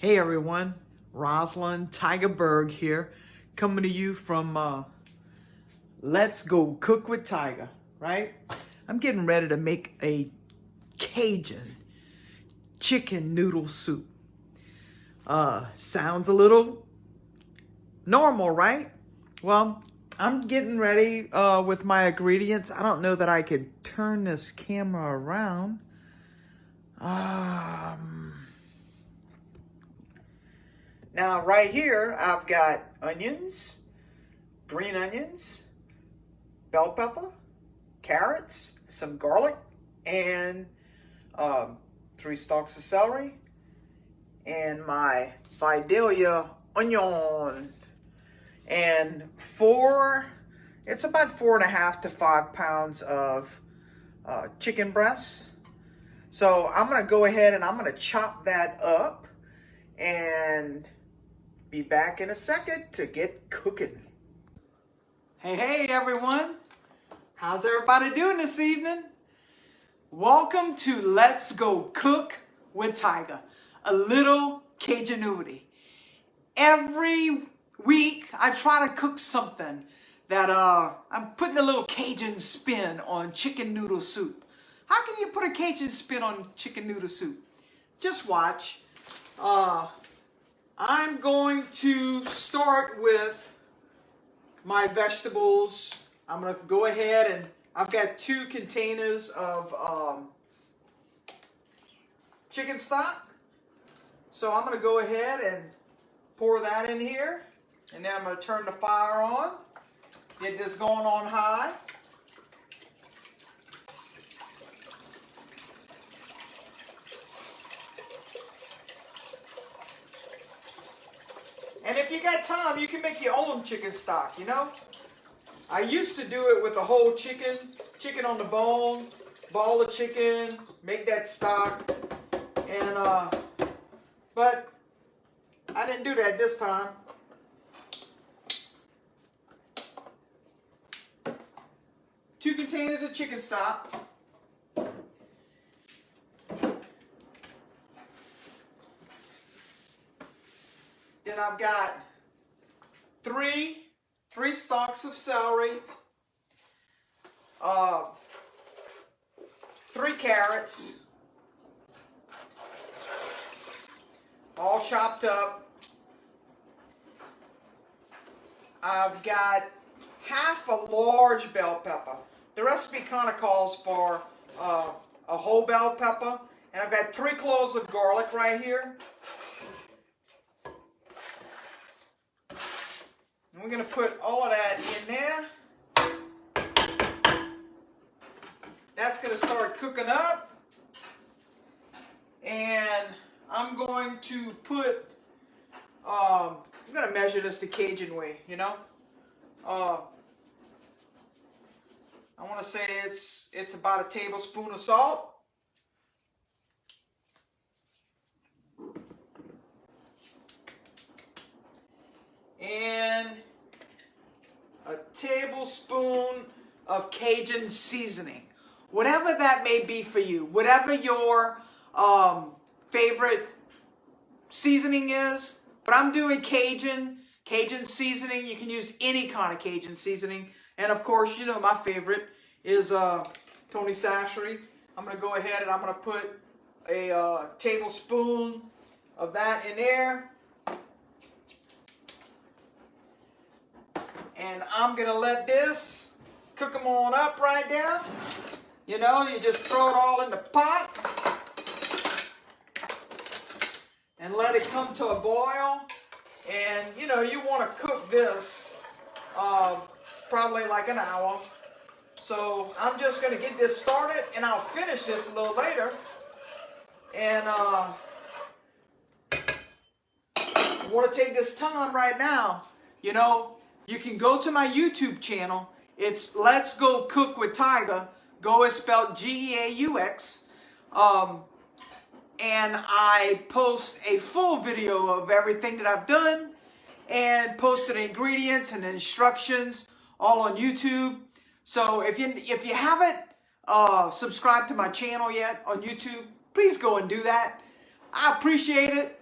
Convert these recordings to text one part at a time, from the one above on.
Hey everyone, Rosalind Tiger Berg here, coming to you from Let's Go Cook with Tiger, right? I'm getting ready to make a Cajun chicken noodle soup. Sounds a little normal, right? Well, I'm getting ready with my ingredients. I don't know that I could turn this camera around. Now, right here, I've got onions, green onions, bell pepper, carrots, some garlic, and 3 stalks of celery, and my Vidalia onion, and it's about 4.5 to 5 pounds of chicken breasts. So I'm gonna go ahead and I'm gonna chop that up and be back in a second to get cooking. Hey everyone, how's everybody doing this evening? Welcome to Let's Go Cook with Tiger, a little Cajunity. Every week I try to cook something that I'm putting a little Cajun spin on chicken noodle soup. How can you put a Cajun spin on chicken noodle soup? Just watch. I'm going to start with my vegetables. I'm going to go ahead and I've got 2 containers of chicken stock. So I'm going to go ahead and pour that in here. And then I'm going to turn the fire on. Get this going on high. And if you got time, you can make your own chicken stock, you know? I used to do it with a whole chicken on the bone, ball of chicken, make that stock. And, but I didn't do that this time. Two containers of chicken stock. Then I've got three stalks of celery, 3 carrots, all chopped up. I've got half a large bell pepper. The recipe kind of calls for a whole bell pepper. And I've got 3 cloves of garlic right here. And we're going to put all of that in there. That's going to start cooking up. And I'm going to put, I'm going to measure this the Cajun way, you know. I want to say it's about a tablespoon of salt. And a tablespoon of Cajun seasoning. Whatever that may be for you. Whatever your favorite seasoning is. But I'm doing Cajun seasoning. You can use any kind of Cajun seasoning. And of course, you know my favorite is Tony Sashery. I'm going to go ahead and I'm going to put a tablespoon of that in there. And I'm going to let this cook them on up right there. You know, you just throw it all in the pot. And let it come to a boil. And, you know, you want to cook this probably like an hour. So I'm just going to get this started. And I'll finish this a little later. And I want to take this time right now, you know. You can go to my YouTube channel. It's Let's Go Cook with Tiger. Go is spelled G-E-A-U-X. And I post a full video of everything that I've done. And posted ingredients and instructions all on YouTube. So if you haven't subscribed to my channel yet on YouTube, please go and do that. I appreciate it.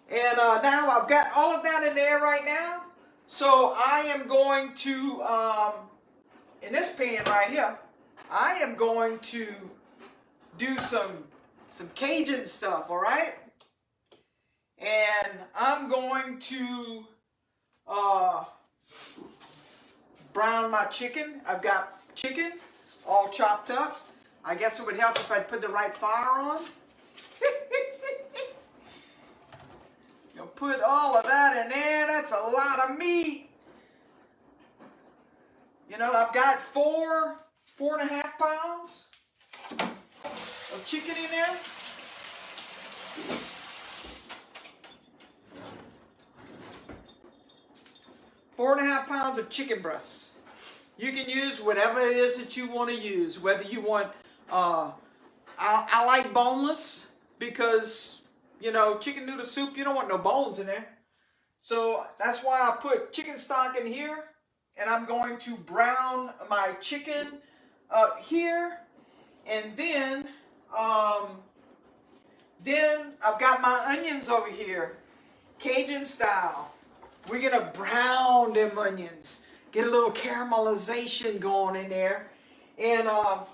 And now I've got all of that in there right now. So I am going to, in this pan right here, I am going to do some Cajun stuff, all right? And I'm going to brown my chicken. I've got chicken all chopped up. I guess it would help if I put the right fire on. You'll put all of that in there. That's a lot of meat. You know, I've got 4.5 pounds of chicken in there. Four and a half pounds of chicken breasts. You can use whatever it is that you want to use. Whether you want, I like boneless because, you know, chicken noodle soup, you don't want no bones in there. So that's why I put chicken stock in here. And I'm going to brown my chicken up here. And then I've got my onions over here. Cajun style. We're going to brown them onions. Get a little caramelization going in there. And I'm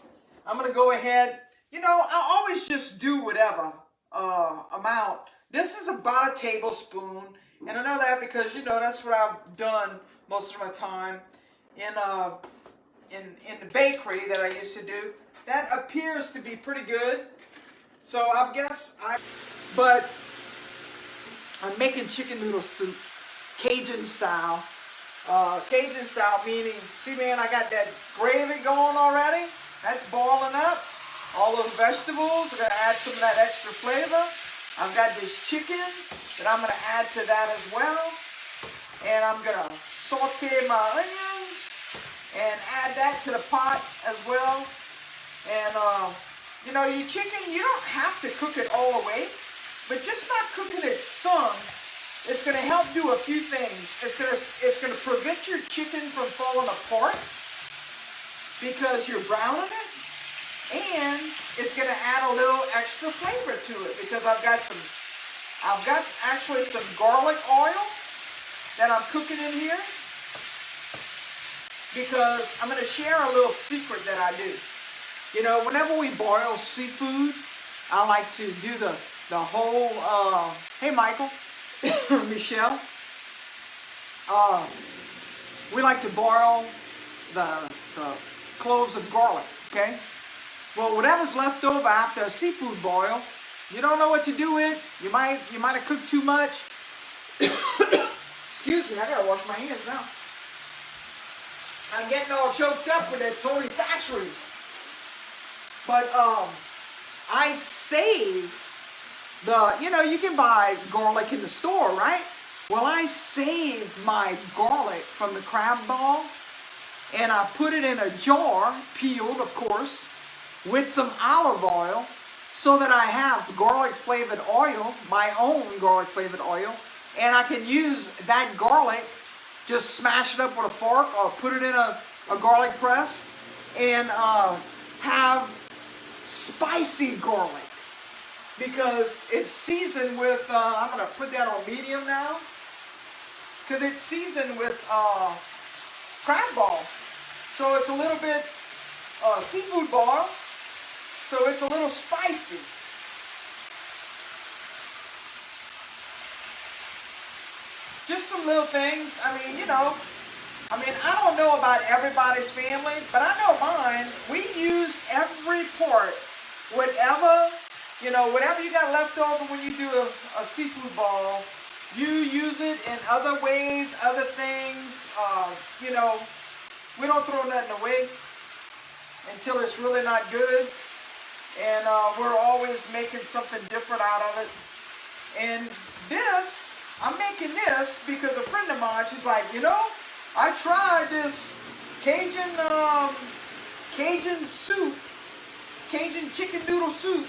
going to go ahead. You know, I always just do whatever amount. This is about a tablespoon. And I know that because, you know, that's what I've done most of my time in the bakery that I used to do. That appears to be pretty good. So but I'm making chicken noodle soup. Cajun style. Cajun style meaning, see man, I got that gravy going already. That's boiling up. All those vegetables, we're going to add some of that extra flavor. I've got this chicken that I'm going to add to that as well. And I'm going to saute my onions and add that to the pot as well. And, you know, your chicken, you don't have to cook it all the way. But just by cooking it some, it's going to help do a few things. It's going to prevent your chicken from falling apart because you're browning it, and it's going to add a little extra flavor to it because I've got actually some garlic oil that I'm cooking in here because I'm going to share a little secret that I do. You know, whenever we boil seafood, I like to do the whole. Hey, Michael. Michelle, we like to boil the cloves of garlic, okay? Well, whatever's left over after a seafood boil, you don't know what to do with. You might have cooked too much. Excuse me, I gotta wash my hands now. I'm getting all choked up with that Tony Sassery. But I save you know, you can buy garlic in the store, right? Well, I save my garlic from the crab ball and I put it in a jar, peeled of course, with some olive oil so that I have garlic flavored oil, my own garlic flavored oil, and I can use that garlic, just smash it up with a fork or put it in a garlic press and have spicy garlic. Because it's seasoned with, I'm going to put that on medium now. Because it's seasoned with crab ball. So it's a little bit seafood ball. So it's a little spicy. Just some little things. I mean, you know. I mean, I don't know about everybody's family. But I know mine. We used every part. Whatever you got left over when you do a seafood ball, you use it in other ways, other things. You know, we don't throw nothing away until it's really not good. And we're always making something different out of it. And this, I'm making this because a friend of mine, she's like, you know, I tried this Cajun soup, Cajun chicken noodle soup.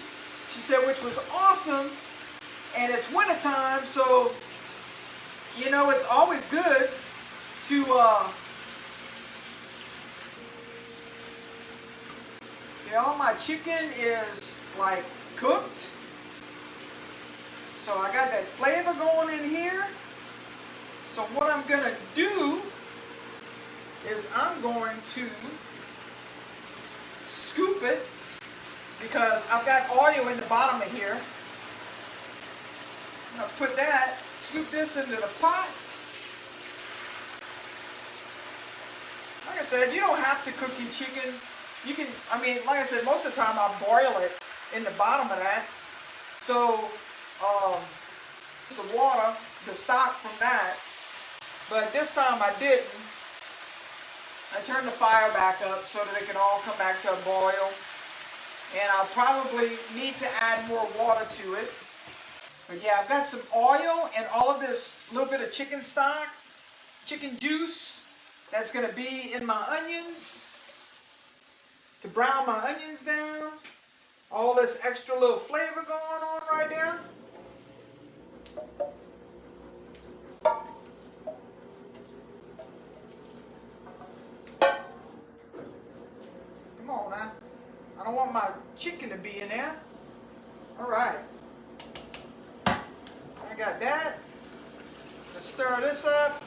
She said, which was awesome, and it's wintertime, so, you know, it's always good to, you know, my chicken is, like, cooked, So I got that flavor going in here. So what I'm going to do is I'm going to scoop it because I've got oil in the bottom of here. I'm going to put that, scoop this into the pot. Like I said, you don't have to cook your chicken. You can, I mean, like I said, most of the time I boil it in the bottom of that. So, the water, the stock from that. But this time I didn't. I turned the fire back up so that it can all come back to a boil. And I'll probably need to add more water to it. But yeah, I've got some oil and all of this little bit of chicken stock, chicken juice that's going to be in my onions to brown my onions down. All this extra little flavor going on right there. Come on now. I don't want my chicken to be in there. All right. I got that. Let's stir this up.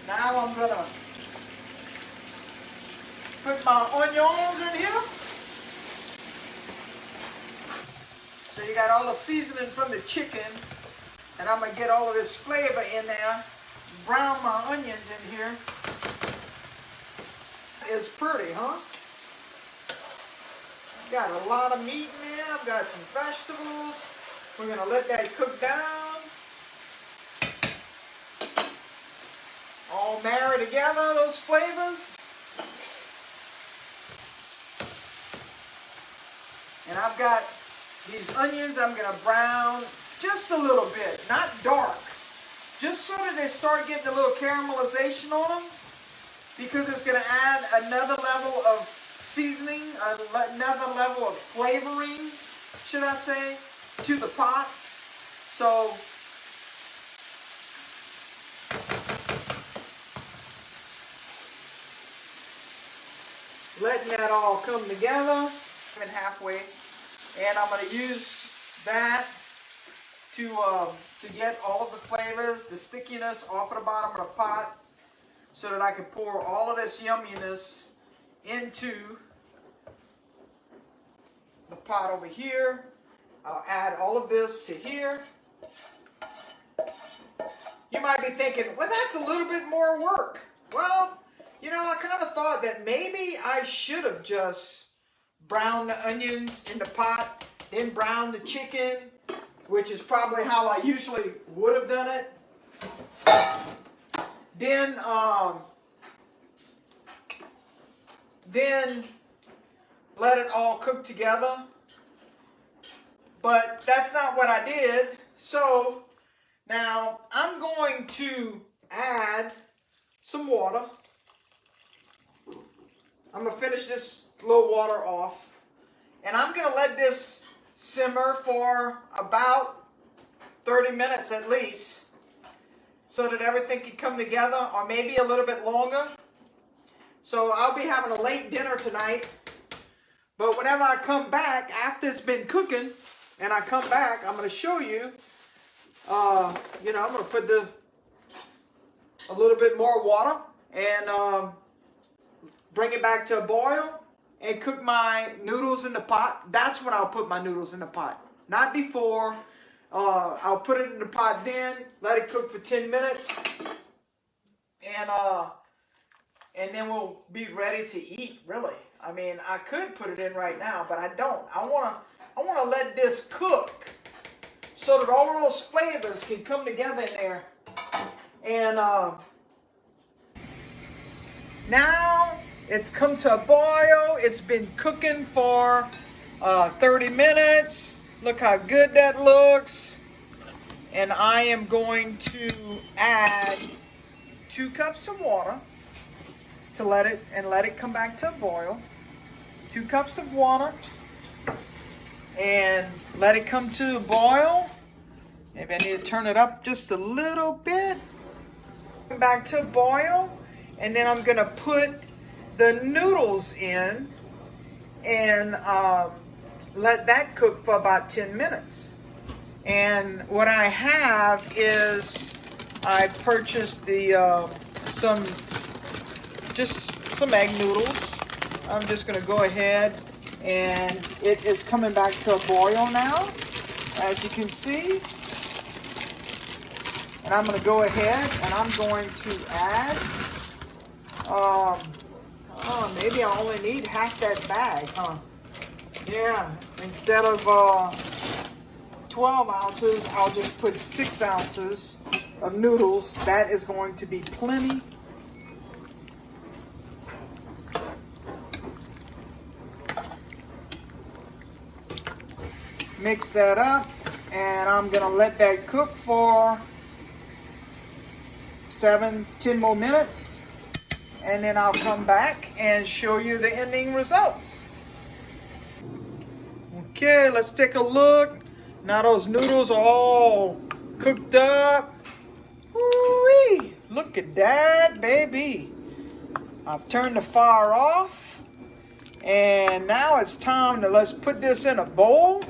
Now I'm going to put my onions in here. So you got all the seasoning from the chicken, and I'm going to get all of this flavor in there. Brown my onions in here. It's pretty, huh? Got a lot of meat in there. I've got some vegetables. We're going to let that cook down. All marry together, those flavors. And I've got these onions I'm going to brown just a little bit, not dark. Just so that they start getting a little caramelization on them. Because it's going to add another level of seasoning, another level of flavoring, should I say, to the pot. So, letting that all come together. I'm halfway, and I'm going to use that to get all of the flavors, the stickiness off of the bottom of the pot, so that I can pour all of this yumminess into the pot over here. I'll add all of this to here. You might be thinking, well, that's a little bit more work. Well, you know, I kind of thought that maybe I should have just browned the onions in the pot, then browned the chicken, which is probably how I usually would have done it. Then let it all cook together. But that's not what I did. So now I'm going to add some water. I'm going to finish this little water off. And I'm going to let this simmer for about 30 minutes at least, so that everything can come together, or maybe a little bit longer. So I'll be having a late dinner tonight. But whenever I come back, after it's been cooking, and I come back, I'm going to show you, I'm going to put a little bit more water and bring it back to a boil and cook my noodles in the pot. That's when I'll put my noodles in the pot. Not before. I'll put it in the pot then, let it cook for 10 minutes, and then we'll be ready to eat, really. I mean, I could put it in right now, but I don't. I want to let this cook so that all of those flavors can come together in there. And now it's come to a boil. It's been cooking for 30 minutes. Look how good that looks. And I am going to add 2 cups of water to let it come back to a boil. 2 cups of water, and let it come to a boil. Maybe I need to turn it up just a little bit. Come back to a boil, And then I'm gonna put the noodles in and let that cook for about 10 minutes. And what I have is I purchased some egg noodles. I'm just gonna go ahead, and it is coming back to a boil now, as you can see. And I'm gonna go ahead and I'm going to add, maybe I only need half that bag, huh? Yeah, instead of 12 ounces, I'll just put 6 ounces of noodles. That is going to be plenty. Mix that up, and I'm gonna let that cook for 7-10 more minutes, and then I'll come back and show you the ending results. Okay, let's take a look. Now those noodles are all cooked up. Woo-wee! Look at that, baby. I've turned the fire off, and now it's time to let's put this in a bowl.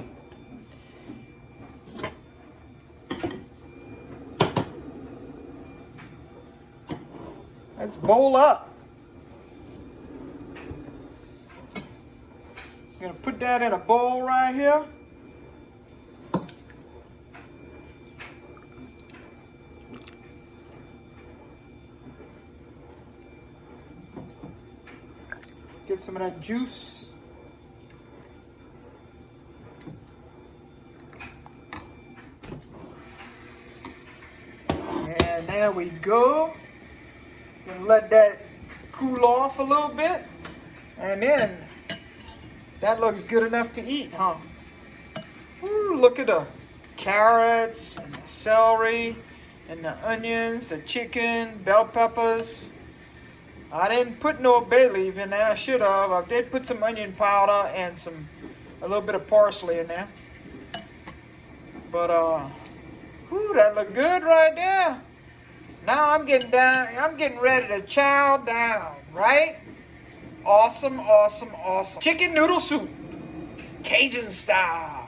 Let's bowl up. I'm gonna put that in a bowl right here. Get some of that juice. And there we go. Gonna let that cool off a little bit, and then that looks good enough to eat, huh? Ooh, look at the carrots and the celery and the onions, the chicken, bell peppers. I didn't put no bay leaf in there. I should have. I did put some onion powder and a little bit of parsley in there. But that looked good right there. Now I'm getting ready to chow down, right? Awesome, awesome, awesome. Chicken noodle soup, Cajun style.